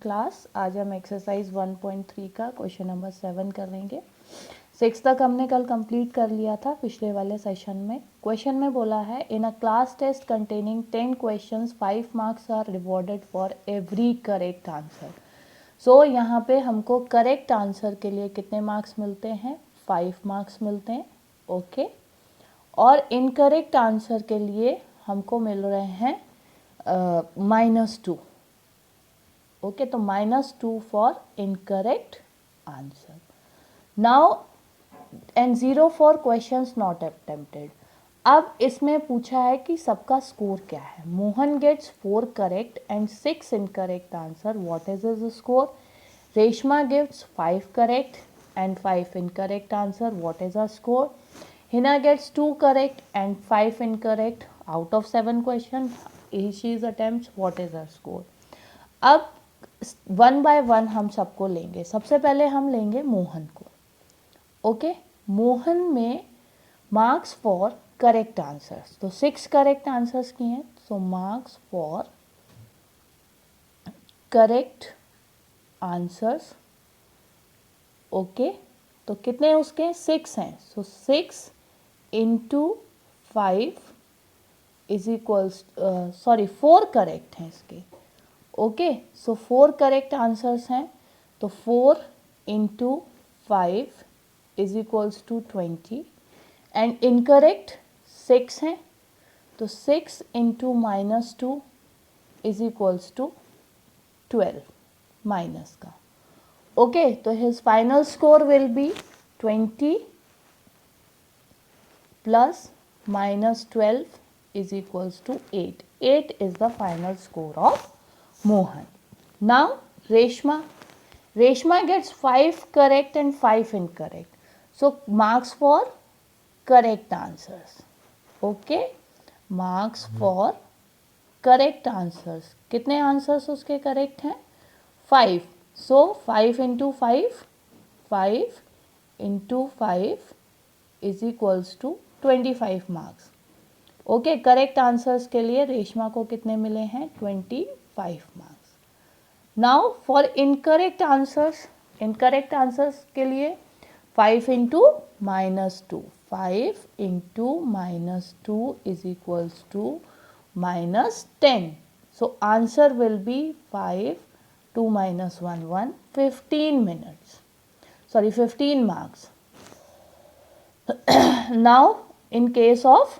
Class. आज हम exercise 1.3 का क्वेश्चन नंबर 7 कर लेंगे। 6 तक हमने कल कंप्लीट कर लिया था पिछले वाले सेशन में। क्वेश्चन में बोला है in a class test containing 10 questions 5 marks are rewarded for every correct answer. सो यहाँ पे हमको करेक्ट आंसर के लिए कितने मार्क्स मिलते हैं? 5 मार्क्स मिलते हैं। ओके और इनकरेक्ट आंसर के लिए हमको मिल रहे हैं -2। ओके तो -2 for incorrect answer. Now and 0 for questions not attempted. अब इसमें पूछा है कि सबका स्कोर क्या है। Mohan gets 4 correct and 6 incorrect answer, what is his score? Reshma gives 5 correct and 5 incorrect answer, what is her score? Hina gets 2 correct and 5 incorrect out of 7 questions she attempts, what is her score? अब 1 by 1 हम सबको लेंगे। सबसे पहले हम लेंगे मोहन को। Okay Mohan में मार्क्स फॉर करेक्ट आंसर्स, तो 6 करेक्ट आंसर्स किए हैं, so marks for correct answers. Okay तो कितने उसके 6 हैं, so 6 into 5 is equals 4 correct हैं इसके। ओके सो 4 करेक्ट आंसर्स हैं, तो 4 into 5 is equals to 20 and incorrect 6 हैं, तो 6 into -2 is equals to 12 minus का। ओके तो his final score will be 20 plus -12 is equals to 8. 8 is the final score of Mohan. Now Reshma. Reshma gets 5 correct and 5 incorrect. So marks for correct answers. Okay. Marks for correct answers. कितने answers उसके correct हैं? 5. So 5 into 5. 5 into 5 is equals to 25 marks. Okay correct answers के लिए रेशमा को कितने मिले हैं? 25 marks. Now for incorrect answers के लिए 5 into -2, 5 into -2 is equals to -10। So answer will be 5 2 - 1 1 15 minutes, sorry 15 marks. Now in case of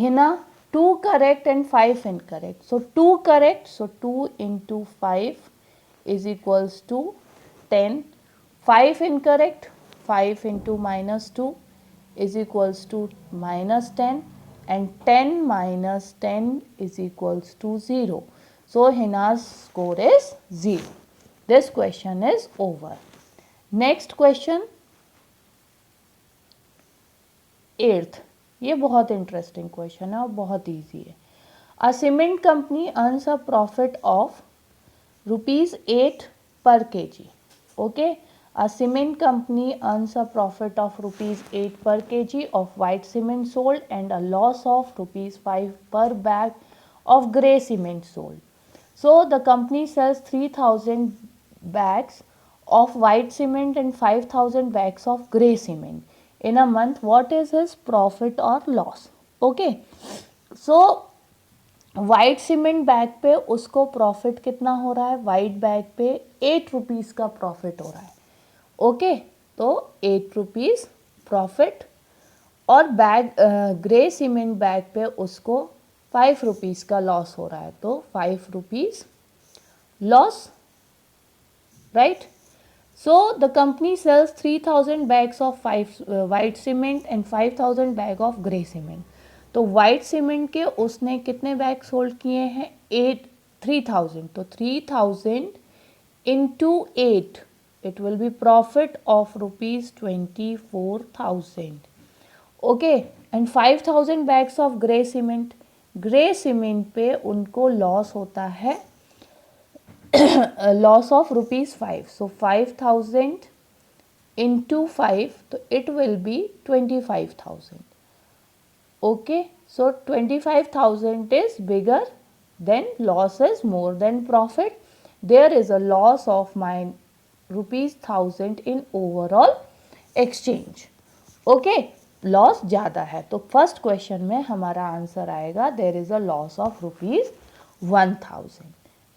Hina, 2 correct and 5 incorrect. So 2 correct, so 2 into 5 is equals to 10. 5 incorrect, 5 into -2 is equals to -10 and 10 minus 10 is equals to 0. So Hina's score is 0. This question is over. Next question, 8th। ये बहुत interesting question है और बहुत easy है। A cement company earns a profit of ₹8 per kg। Okay a cement company earns a profit of ₹8 per kg of white cement sold and a loss of ₹5 per bag of grey cement sold. So the company sells 3,000 bags of white cement and 5,000 bags of grey cement in a month. What is his profit or loss? Okay so white cement bag पे उसको profit कितना हो रहा है? White bag पे 8 rupees का profit हो रहा है। ओके तो 8 रुपीज प्रॉफिट, और बैग ग्रे सीमेंट बैग पे उसको 5 रुपीज का लॉस हो रहा है, तो 5 rupees loss, right. So the company sells 3,000 bags of white cement and 5,000 bag of grey cement. तो white cement के उसने कितने बैग सोल्ड किए हैं? 3,000। तो 3,000 into 8 it will be profit of ₹24,000. Okay and 5,000 bags of grey cement, grey cement पे उनको loss होता है loss of ₹5. So 5,000 into 5, so it will be 25,000. Okay, so 25,000 is bigger then loss is more than profit. There is a loss of my ₹1000 in overall exchange. Okay, loss ज़्यादा है, तो first question में हमारा answer आएगा there is a loss of ₹1000।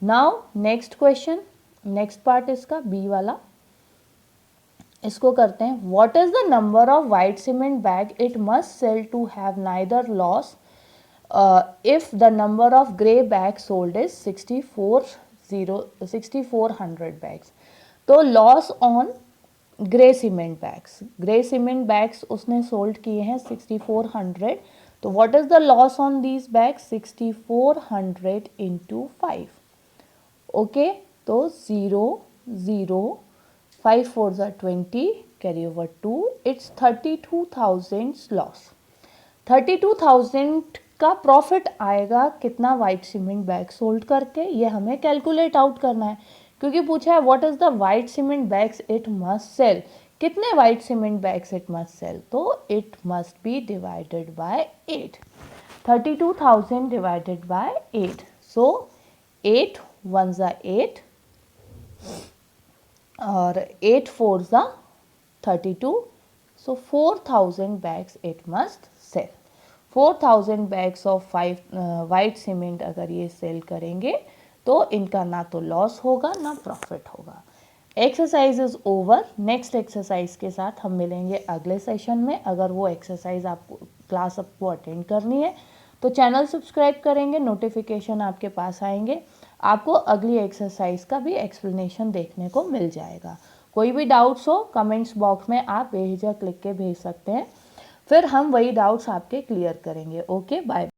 Now next question, next part इसका B वाला, इसको करते हैं। What is the number of white cement bag it must sell to have neither loss if the number of grey bag sold is 6400 bags. तो loss on grey cement bags, grey cement bags उसने sold किए हैं 6400, तो what is the loss on these bags? 6400 into 5। Okay, तो 0 0 5 4s are 20, carry over 2, it's 32,000 loss. 32,000 का profit आएगा कितना white cement bag sold करके, ये हमें कैलकुलेट आउट करना है, क्योंकि पूछा है what is the white cement bags it must sell, कितने white cement bags it must sell, तो it must be divided by 8। 32,000 divided by 8, so 8 1s are 8 और 8 4s are 32, so 4,000 bags it must sell। 4,000 bags of white cement अगर ये cell करेंगे तो इनका ना तो लॉस होगा ना प्रॉफिट होगा। Exercise is over. Next exercise के साथ हम मिलेंगे अगले सेशन में। अगर वो एक्सरसाइज आपको क्लास आपको अटेंड करनी है तो चैनल सब्सक्राइब करेंगे, नोटिफिकेशन आपके पास आएंगे, आपको अगली एक्सरसाइज का भी एक्सप्लेनेशन देखने को मिल जाएगा। कोई भी डाउट्स हो कमेंट्स बॉक्स में आप बेझिझक लिख के भेज सकते हैं, फिर हम वही डाउट्स आपके क्लियर करेंगे। Okay, bye.